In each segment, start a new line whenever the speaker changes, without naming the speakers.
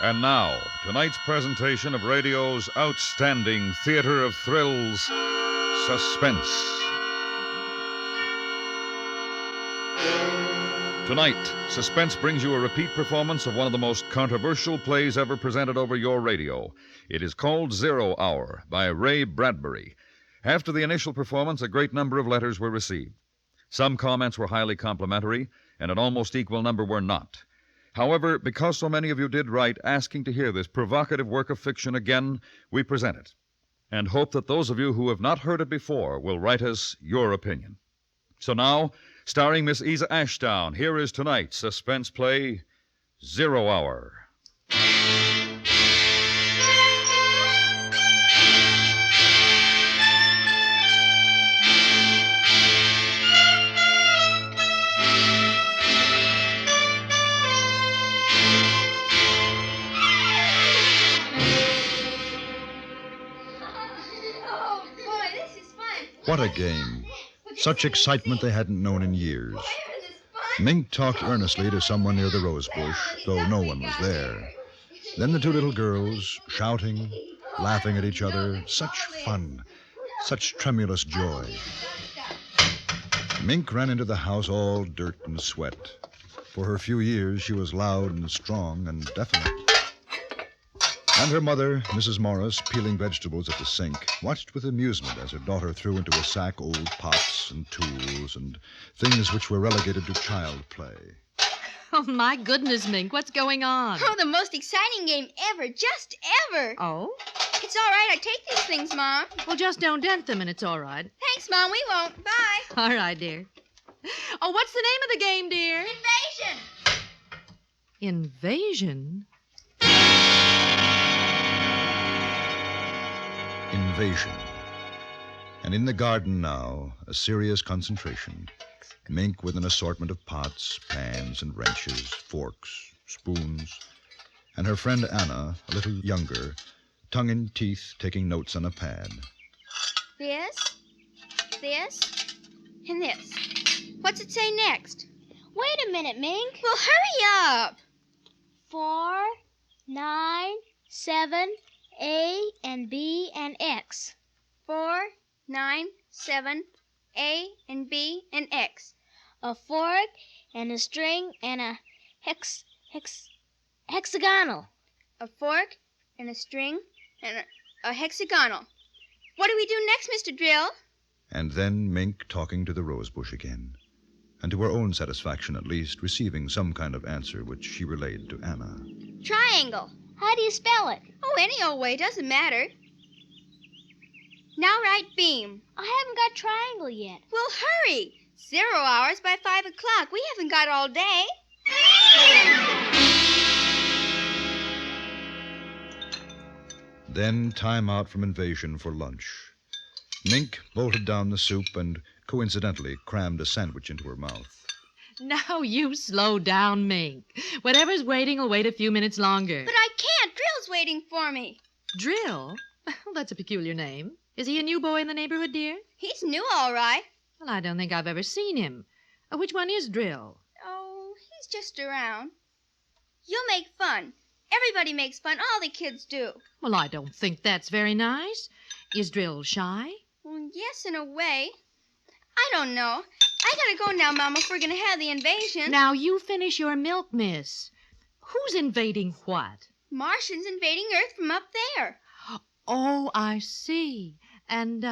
And now, tonight's presentation of radio's outstanding theater of thrills, Suspense. Tonight, Suspense brings you a repeat performance of one of the most controversial plays ever presented over your radio. It is called 0 Hour by Ray Bradbury. After the initial performance, a great number of letters were received. Some comments were highly complimentary, and an almost equal number were not. However, because so many of you did write asking to hear this provocative work of fiction again, we present it, and hope that those of you who have not heard it before will write us your opinion. So now, starring Miss Isa Ashdown, here is tonight's suspense play, 0 Hour.
What a game. Such excitement they hadn't known in years. Mink talked earnestly to someone near the rose bush, though no one was there. Then the two little girls, shouting, laughing at each other. Such fun, such tremulous joy. Mink ran into the house all dirt and sweat. For her few years, she was loud and strong and definite. And her mother, Mrs. Morris, peeling vegetables at the sink, watched with amusement as her daughter threw into a sack old pots and tools and things which were relegated to child play.
Oh, my goodness, Mink, what's going on?
Oh, the most exciting game ever, just ever.
Oh?
It's all right, I take these things, Mom.
Well, just don't dent them and it's all right.
Thanks, Mom, we won't. Bye.
All right, dear. Oh, what's the name of the game, dear?
Invasion.
Invasion?
Invasion. And in the garden now, a serious concentration. Mink with an assortment of pots, pans, and wrenches, forks, spoons. And her friend Anna, a little younger, tongue in teeth, taking notes on a pad.
This, and this. What's it say next?
Wait a minute, Mink.
Well, hurry up.
4, 9, 7, A and B and X.
4, 9, 7, A and B and X.
A fork and a string and a hexagonal.
A fork and a string and a hexagonal. What do we do next, Mr. Drill?
And then Mink talking to the rosebush again, and to her own satisfaction at least, receiving some kind of answer which she relayed to Anna.
Triangle.
How do you spell it?
Oh, any old way, doesn't matter. Now write beam.
I haven't got triangle yet.
Well, hurry. 0 hours by 5 o'clock. We haven't got all day.
Then time out from Invasion for lunch. Mink bolted down the soup and coincidentally crammed a sandwich into her mouth.
Now you slow down, Mink. Whatever's waiting will wait a few minutes longer.
But I can't. Drill's waiting for me.
Drill? Well, that's a peculiar name. Is he a new boy in the neighborhood, dear?
He's new, all right.
Well, I don't think I've ever seen him. Which one is Drill?
Oh, he's just around. You'll make fun. Everybody makes fun. All the kids do.
Well, I don't think that's very nice. Is Drill shy?
Well, yes, in a way. I don't know. I gotta go now, Mama, if we're gonna have the invasion.
Now, you finish your milk, miss. Who's invading what?
Martians invading Earth from up there.
Oh, I see. And,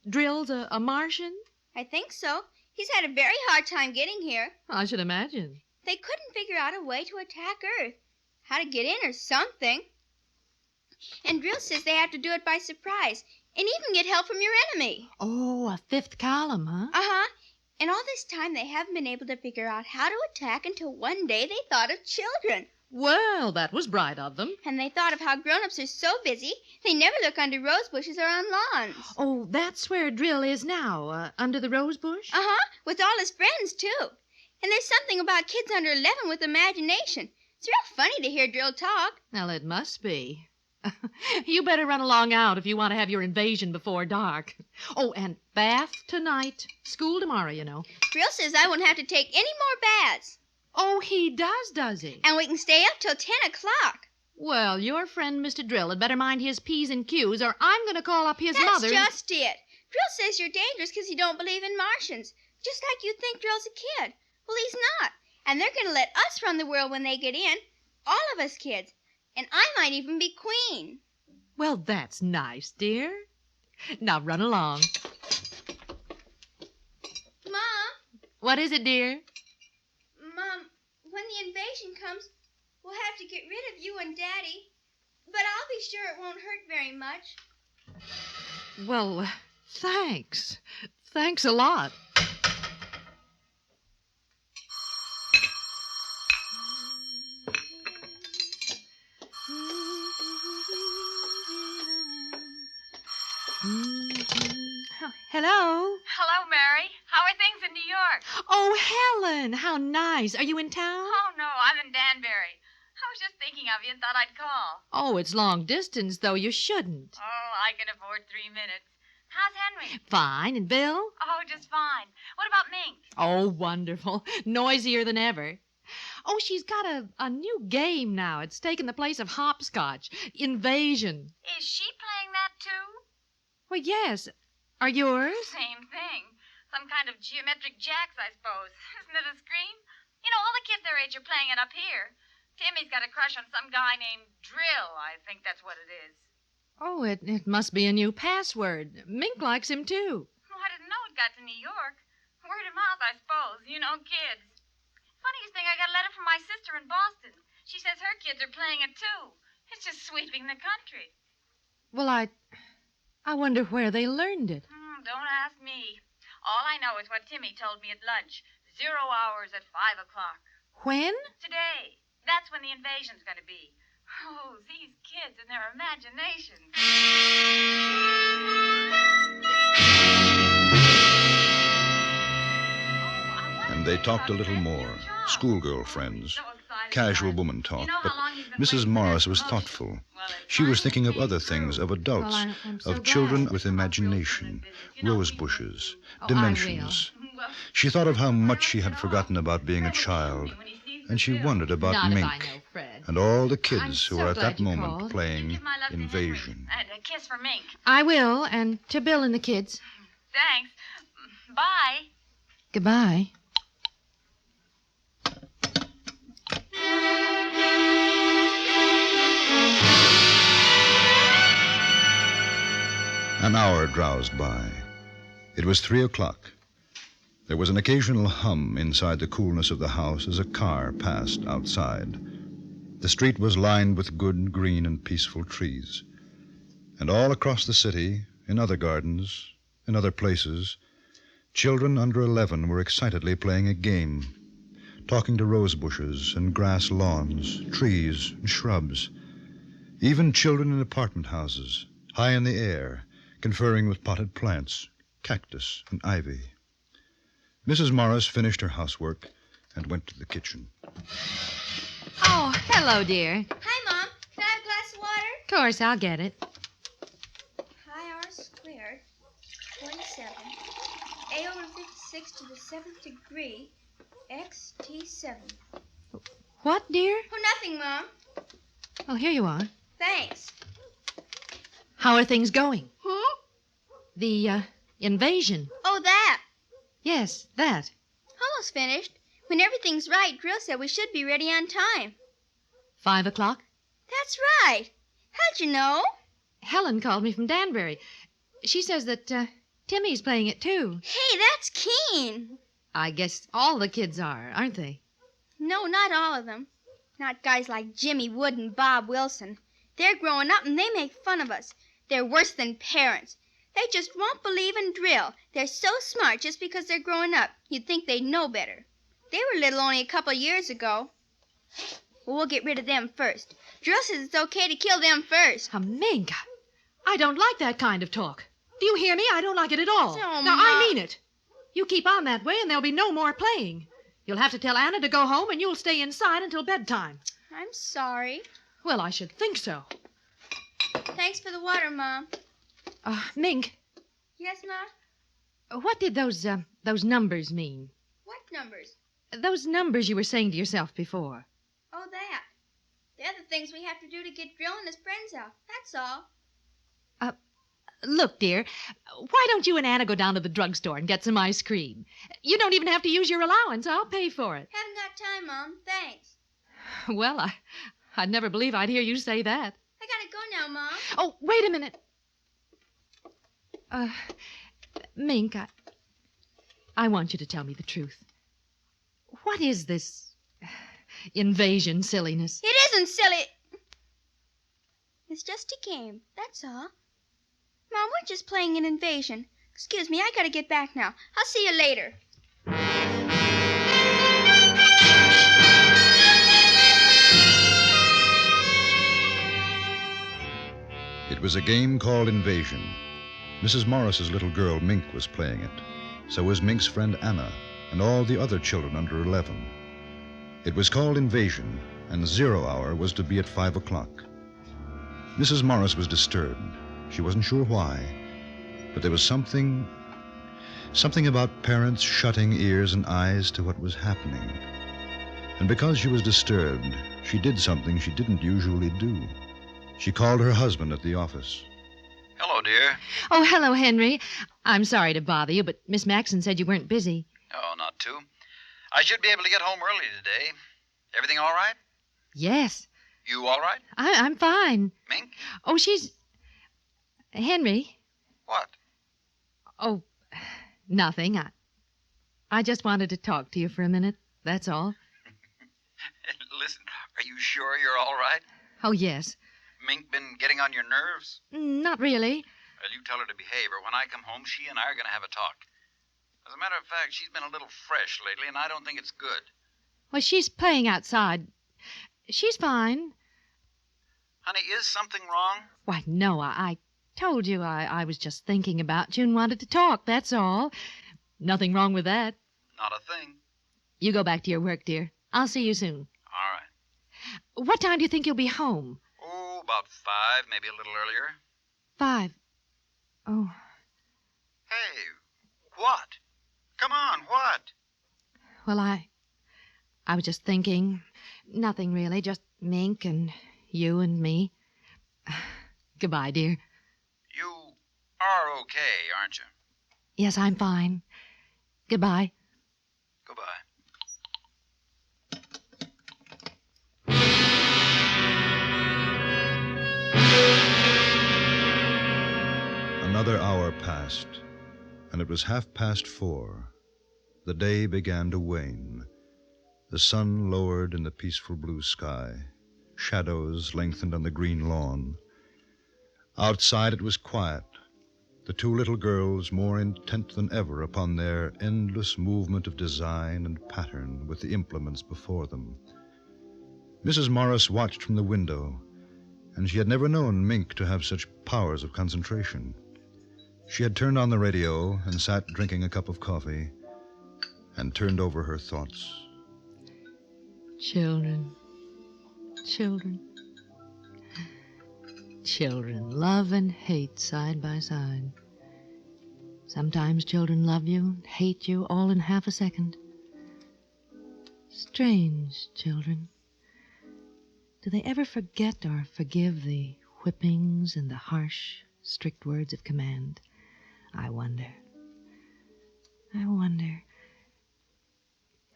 Drill's a Martian?
I think so. He's had a very hard time getting here.
I should imagine.
They couldn't figure out a way to attack Earth. How to get in or something. And Drill says they have to do it by surprise and even get help from your enemy.
Oh, a fifth column, huh?
Uh-huh. And all this time they haven't been able to figure out how to attack until one day they thought of children.
Well, that was bright of them.
And they thought of how grown-ups are so busy, they never look under rose bushes or on lawns.
Oh, that's where Drill is now, under the rose bush?
Uh-huh, with all his friends, too. And there's something about kids under 11 with imagination. It's real funny to hear Drill talk.
Well, it must be. You better run along out if you want to have your invasion before dark. Oh, and bath tonight. School tomorrow, you know.
Drill says I won't have to take any more baths.
Oh, he does he?
And we can stay up till 10 o'clock.
Well, your friend Mr. Drill had better mind his P's and Q's, or I'm going to call up his
That's
mother.
just it. Drill says you're dangerous because you don't believe in Martians. Just like you think Drill's a kid. Well, he's not. And they're going to let us run the world when they get in. All of us kids. And I might even be queen.
Well, that's nice, dear. Now run along.
Mom,
What is it, dear?
Mom, when the invasion comes, we'll have to get rid of you and Daddy. But I'll be sure it won't hurt very much.
Well, thanks. Thanks a lot. Hello?
Hello, Mary. How are things in New York?
Oh, Helen, how nice. Are you in town?
Oh, no, I'm in Danbury. I was just thinking of you and thought I'd call.
Oh, it's long distance, though. You shouldn't.
Oh, I can afford 3 minutes. How's Henry?
Fine. And Bill?
Oh, just fine. What about Mink?
Oh, wonderful. Noisier than ever. Oh, she's got a new game now. It's taken the place of hopscotch. Invasion.
Is she playing that, too?
Well, yes. Are yours?
Same thing. Some kind of geometric jacks, I suppose. Isn't it a scream? You know, all the kids their age are playing it up here. Timmy's got a crush on some guy named Drill. I think that's what it is.
Oh, it must be a new password. Mink likes him, too.
Oh, I didn't know it got to New York. Word of mouth, I suppose. You know, kids. Funniest thing, I got a letter from my sister in Boston. She says her kids are playing it, too. It's just sweeping the country.
Well, I wonder where they learned it.
Don't ask me. All I know is what Timmy told me at lunch. 0 hours at 5 o'clock.
When?
Today. That's when the invasion's going to be. Oh, these kids and their imagination.
And they talked a little more. Schoolgirl friends. Casual woman talk. But Mrs. Morris was thoughtful. She was thinking of other things, of adults,
Well, I'm so
of children
glad.
with imagination, rose bushes,
Oh,
dimensions. She thought of how much she had forgotten about being a child, and she wondered about
Not if
Mink
I know, Fred.
and all the
I'm
kids who
so
were at
glad
that
you
moment
called.
playing
Give my love to
Invasion.
Henry. And a kiss for Mink.
I will, and to Bill and the kids.
Thanks. Bye.
Goodbye.
An hour drowsed by. It was 3 o'clock. There was an occasional hum inside the coolness of the house as a car passed outside. The street was lined with good, green, and peaceful trees. And all across the city, in other gardens, in other places, children under 11 were excitedly playing a game, talking to rose bushes and grass lawns, trees and shrubs. Even children in apartment houses, high in the air, conferring with potted plants, cactus and ivy. Mrs. Morris finished her housework and went to the kitchen.
Oh, hello, dear.
Hi, Mom. Can I have a glass of water?
Of course, I'll get it.
Pi r squared, 27. A over 56 to the 7th degree, x t7.
What, dear?
Oh, nothing, Mom.
Oh, here you are.
Thanks.
How are things going?
Hmm?
The, invasion.
Oh, that.
Yes, that.
Almost finished. When everything's right, Drill said we should be ready on time.
5 o'clock?
That's right. How'd you know?
Helen called me from Danbury. She says that, Timmy's playing it, too.
Hey, that's keen.
I guess all the kids are, aren't they?
No, not all of them. Not guys like Jimmy Wood and Bob Wilson. They're growing up and they make fun of us. They're worse than parents. They just won't believe in drill. They're so smart just because they're growing up. You'd think they'd know better. They were little only a couple years ago. Well, we'll get rid of them first. Drill says it's okay to kill them first.
Mink, I don't like that kind of talk. Do you hear me? I don't like it at all.
So,
Now,
Ma-
I mean it. You keep on that way and there'll be no more playing. You'll have to tell Anna to go home and you'll stay inside until bedtime.
I'm sorry.
Well, I should think so.
Thanks for the water, Mom.
Mink,
Yes, Ma?
what did those numbers mean?
What numbers?
Those numbers you were saying to yourself before.
Oh, that. They're the things we have to do to get Drill and his friends out. That's all.
Look, dear, why don't you and Anna go down to the drugstore and get some ice cream? You don't even have to use your allowance. I'll pay for it.
Haven't got time, Mom. Thanks.
Well, I'd never believe I'd hear you say that.
I gotta go now, Mom.
Oh, wait a minute. Mink, I want you to tell me the truth. What is this invasion silliness?
It isn't silly. It's just a game, that's all. Mom, we're just playing an invasion. Excuse me, I gotta get back now. I'll see you later.
It was a game called Invasion. Mrs. Morris's little girl, Mink, was playing it. So was Mink's friend Anna and all the other children under 11. It was called Invasion, and 0 hour was to be at 5 o'clock. Mrs. Morris was disturbed. She wasn't sure why, but there was something about parents shutting ears and eyes to what was happening. And because she was disturbed, she did something she didn't usually do. She called her husband at the office.
Hello, dear.
Oh, hello, Henry. I'm sorry to bother you, but Miss Maxon said you weren't busy.
Oh, not too. I should be able to get home early today. Everything all right?
Yes.
You all right?
I'm fine.
Mink?
Oh, she's... Henry.
What?
Oh, nothing. I just wanted to talk to you for a minute. That's all.
Listen, are you sure you're all right?
Oh, yes.
Mink been getting on your nerves?
Not really.
Well, you tell her to behave, or when I come home, she and I are going to have a talk. As a matter of fact, she's been a little fresh lately, and I don't think it's good.
Well, she's playing outside. She's fine.
Honey, is something wrong?
Why, no, I told you I was just thinking about you and wanted to talk, that's all. Nothing wrong with that.
Not a thing.
You go back to your work, dear. I'll see you soon.
All right.
What time do you think you'll be home?
Oh, about 5, maybe a little earlier.
5. Oh,
Hey, what? Come on, what?
well, I was just thinking. Nothing really, just Mink and you and me. Goodbye, dear.
You are okay, aren't you?
Yes, I'm fine. Goodbye.
Goodbye.
Another hour passed, and it was 4:30. The day began to wane. The sun lowered in the peaceful blue sky. Shadows lengthened on the green lawn. Outside it was quiet, the two little girls more intent than ever upon their endless movement of design and pattern with the implements before them. Mrs. Morris watched from the window, and she had never known Mink to have such powers of concentration. She had turned on the radio and sat drinking a cup of coffee and turned over her thoughts.
Children. Children love and hate side by side. Sometimes children love you and hate you all in half a second. Strange children. Do they ever forget or forgive the whippings and the harsh, strict words of command? I wonder.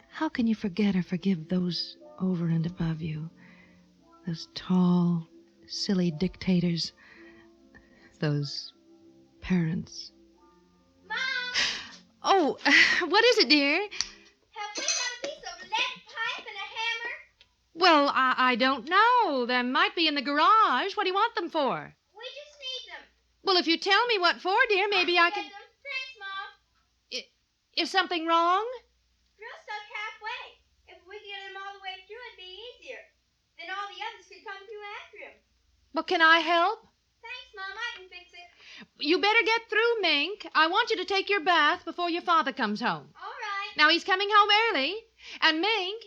How can you forget or forgive those over and above you? Those tall, silly dictators. Those parents.
Mom!
Oh, what is it, dear?
Have we got a piece of lead pipe and a hammer?
Well, I don't know. There might be in the garage. What do you want them for?
We just need them.
Well, if you tell me what for, dear, maybe I can...
Get them. Thanks, Mom.
Is something wrong?
Drill's stuck halfway. If we get him all the way through, it'd be easier. Then all the others could come through after him.
Well, can I help?
Thanks, Mom. I can fix it.
You better get through, Mink. I want you to take your bath before your father comes home.
All right.
Now, he's coming home early. And Mink...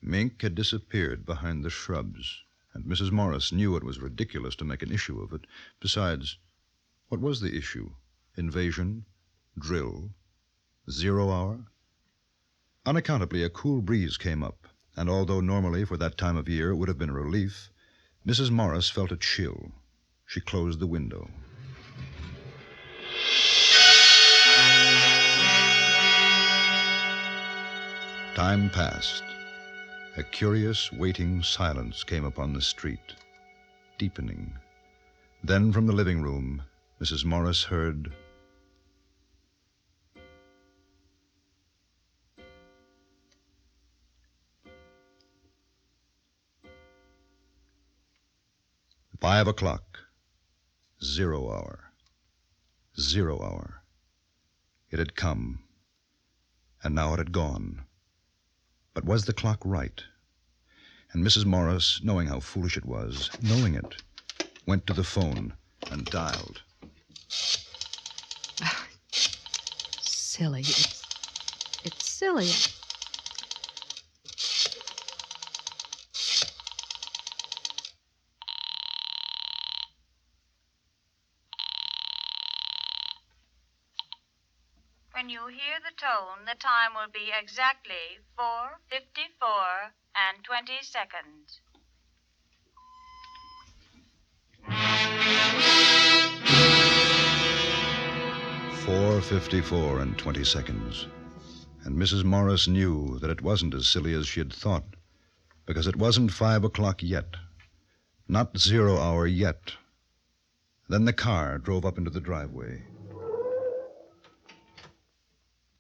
Mink had disappeared behind the shrubs, and Mrs. Morris knew it was ridiculous to make an issue of it. Besides, what was the issue? Invasion? Drill? 0 hour? Unaccountably, a cool breeze came up, And although normally for that time of year it would have been a relief, Mrs. Morris felt a chill. She closed the window. Time passed. A curious, waiting silence came upon the street, deepening. Then from the living room, Mrs. Morris heard... "5 o'clock. 0 hour. 0 hour. It had come, and now it had gone. But was the clock right? And Mrs. Morris, knowing how foolish it was, knowing it, went to the phone and dialed.
Silly. It's silly.
When you hear the tone, the time will be exactly 4:54 and 20 seconds.
"4:54 and 20 seconds. And Mrs. Morris knew that it wasn't as silly as she had thought, because it wasn't 5 o'clock yet. Not 0 hour yet. Then the car drove up into the driveway.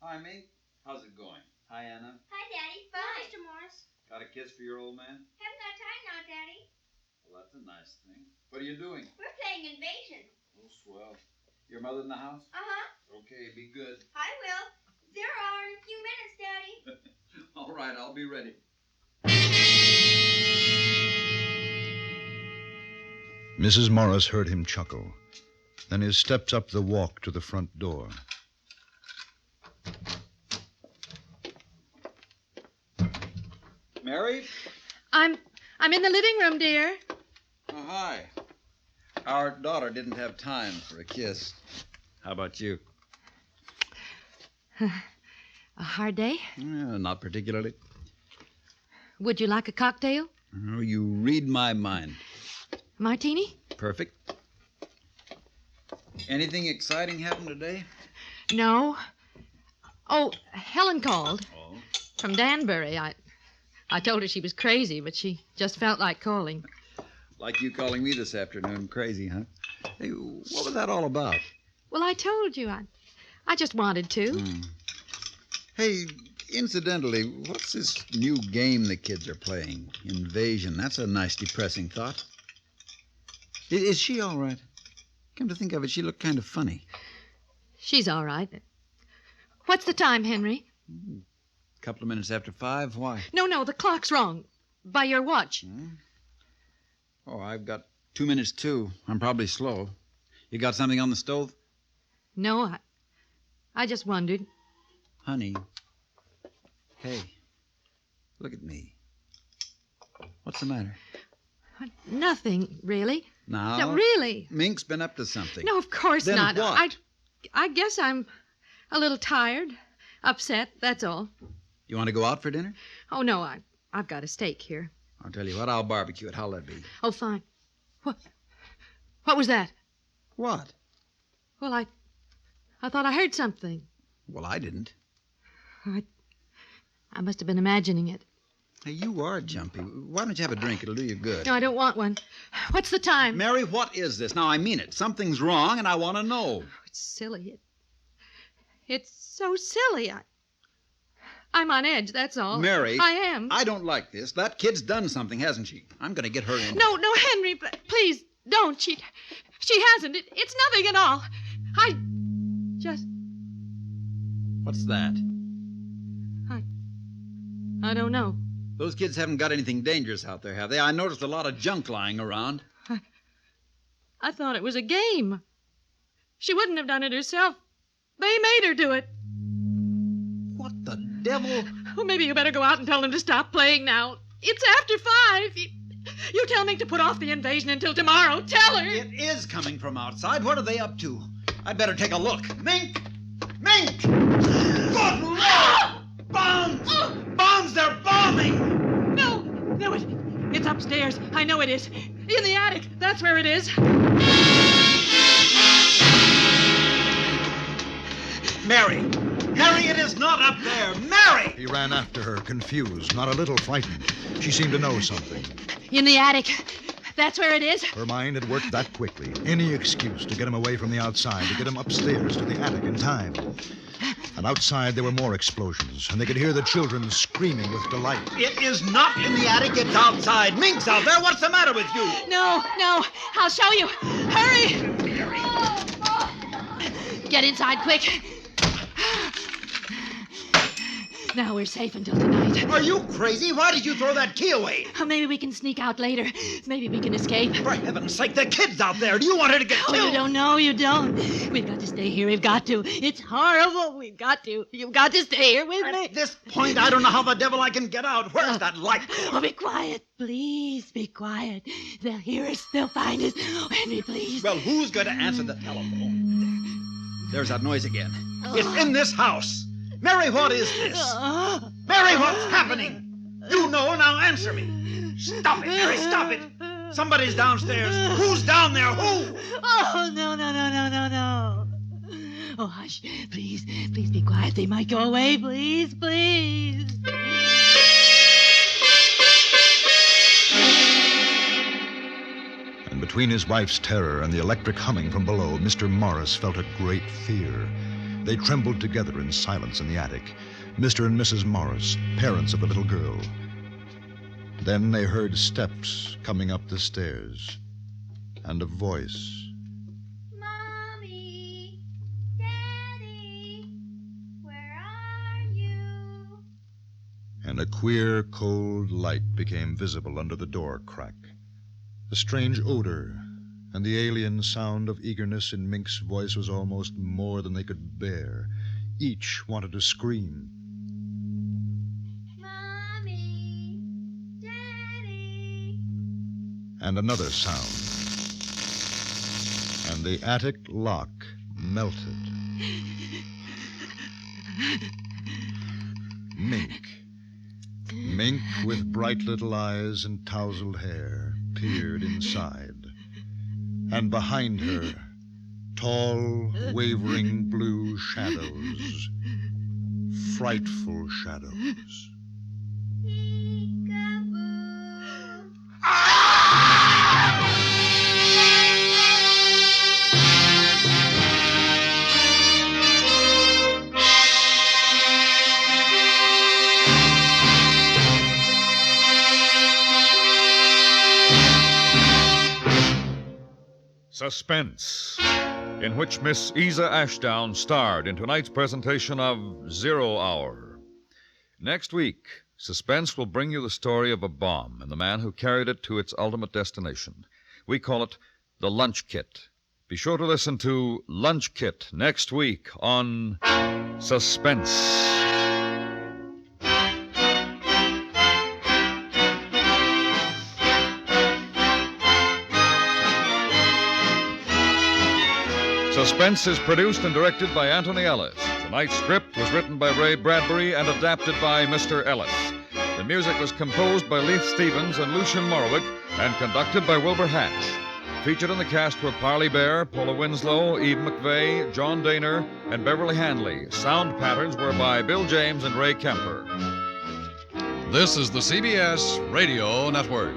Hi, mate. How's it going? Hi, Anna.
Hi, Daddy. Fine. Mr. Morris.
Got a kiss for your old man?
Haven't got time now, Daddy.
Well, that's a nice thing. What are you doing?
We're playing Invasion.
Oh, swell. Your mother in the house?
Uh-huh.
Okay, be good.
I will. 0 hour in a few minutes, Daddy.
All right, I'll be ready.
Mrs. Morris heard him chuckle. Then his steps up the walk to the front door.
Mary?
I'm in the living room, dear.
Oh, hi. Our daughter didn't have time for a kiss. How about you?
A hard day?
Not particularly.
Would you like a cocktail?
Oh, you read my mind.
Martini?
Perfect. Anything exciting happened today?
No. Oh, Helen called.
Oh.
From Danbury. I told her she was crazy, but she just felt like calling.
Like you calling me this afternoon crazy, huh? Hey, what was that all about?
Well, I told you. I just wanted to.
Hey, incidentally, what's this new game the kids are playing? Invasion. That's a nice, depressing thought. Is she all right? Come to think of it, she looked kind of funny.
She's all right. What's the time, Henry?
A couple of minutes after 5. Why?
No, the clock's wrong. By your watch.
Oh, I've got 2 minutes, too. I'm probably slow. You got something on the stove?
No, I just wondered.
Honey. Hey, look at me. What's the matter?
Nothing, really.
Now?
No, really.
Mink's been up to something.
No, of course
Then
not.
what?
I guess I'm a little tired, upset, that's all.
You want to go out for dinner?
Oh, no, I've got a steak here.
I'll tell you what, I'll barbecue it. How'll that be?
Oh, fine. What was that?
What?
Well, I thought I heard something.
Well, I didn't.
I must have been imagining it.
Hey, you are jumpy. Why don't you have a drink? It'll do you good.
No, I don't want one. What's the time?
Mary, what is this? Now, I mean it. Something's wrong, and I want to know.
It's silly. It's so silly. I'm on edge, that's all.
Mary.
I am.
I don't like this. That kid's done something, hasn't she? I'm going to get her in.
No, Henry, please, don't. She hasn't. It's nothing at all. I just...
What's that?
I don't know.
Those kids haven't got anything dangerous out there, have they? I noticed a lot of junk lying around.
I thought it was a game. She wouldn't have done it herself. They made her do it.
What the devil?
Well, maybe you better go out and tell them to stop playing now. It's after 5. You tell Mink to put off the invasion until tomorrow. Tell her.
It is coming from outside. What are they up to? I'd better take a look. Mink! Mink! Good Lord! Bombs! Bombs! They're bombing!
upstairs. I know it is. In the attic. That's where it is.
Mary! Mary, it is not up there! Mary!
He ran after her, confused, not a little frightened. She seemed to know something.
In the attic. That's where it is.
Her mind had worked that quickly. Any excuse to get him away from the outside, to get him upstairs to the attic in time. And outside there were more explosions, and they could hear the children screaming with delight.
It is not in the attic, it's outside. Mink's out there. What's the matter with you?
No. I'll show you. Hurry! Get inside, quick. Now we're safe until tonight.
Are you crazy? Why did you throw that key away?
Maybe we can sneak out later. Maybe we can escape.
For heaven's sake, the kid's out there. Do you want her to get
Oh,
killed?
you don't know. You don't. We've got to stay here. We've got to. It's horrible. We've got to. You've got to stay here with me.
At this point, I don't know how the devil I can get out. Where's that light?
Oh, be quiet. Please be quiet. They'll hear us. They'll find us. Oh, Henry, please.
Well, who's going to answer the telephone? There's that noise again. It's in this house. Mary, what is this? Mary, what's happening? You know, now answer me. Stop it, Mary, stop it. Somebody's downstairs. Who's down there? Who?
Oh, no. Oh, hush. Please be quiet. They might go away. Please.
And between his wife's terror and the electric humming from below, Mr. Morris felt a great fear. They trembled together in silence in the attic, Mr. and Mrs. Morris, parents of the little girl. Then they heard steps coming up the stairs, and a voice.
Mommy, Daddy, where are you?
And a queer, cold light became visible under the door crack. A strange odor and the alien sound of eagerness in Mink's voice was almost more than they could bear. Each wanted to scream.
Mommy, Daddy.
And another sound. And the attic lock melted. Mink, with bright little eyes and tousled hair, peered inside. And behind her, tall, wavering blue shadows. Frightful shadows.
Peekaboo.
Suspense, in which Miss Isa Ashdown starred in tonight's presentation of 0 Hour. Next week, Suspense will bring you the story of a bomb and the man who carried it to its ultimate destination. We call it the Lunch Kit. Be sure to listen to Lunch Kit next week on Suspense. Suspense is produced and directed by Antony Ellis. Tonight's script was written by Ray Bradbury and adapted by Mr. Ellis. The music was composed by Leith Stevens and Lucien Morawick and conducted by Wilbur Hatch. Featured in the cast were Parley Bear, Paula Winslow, Eve McVeigh, John Daner, and Beverly Hanley. Sound patterns were by Bill James and Ray Kemper.
This is the CBS Radio Network.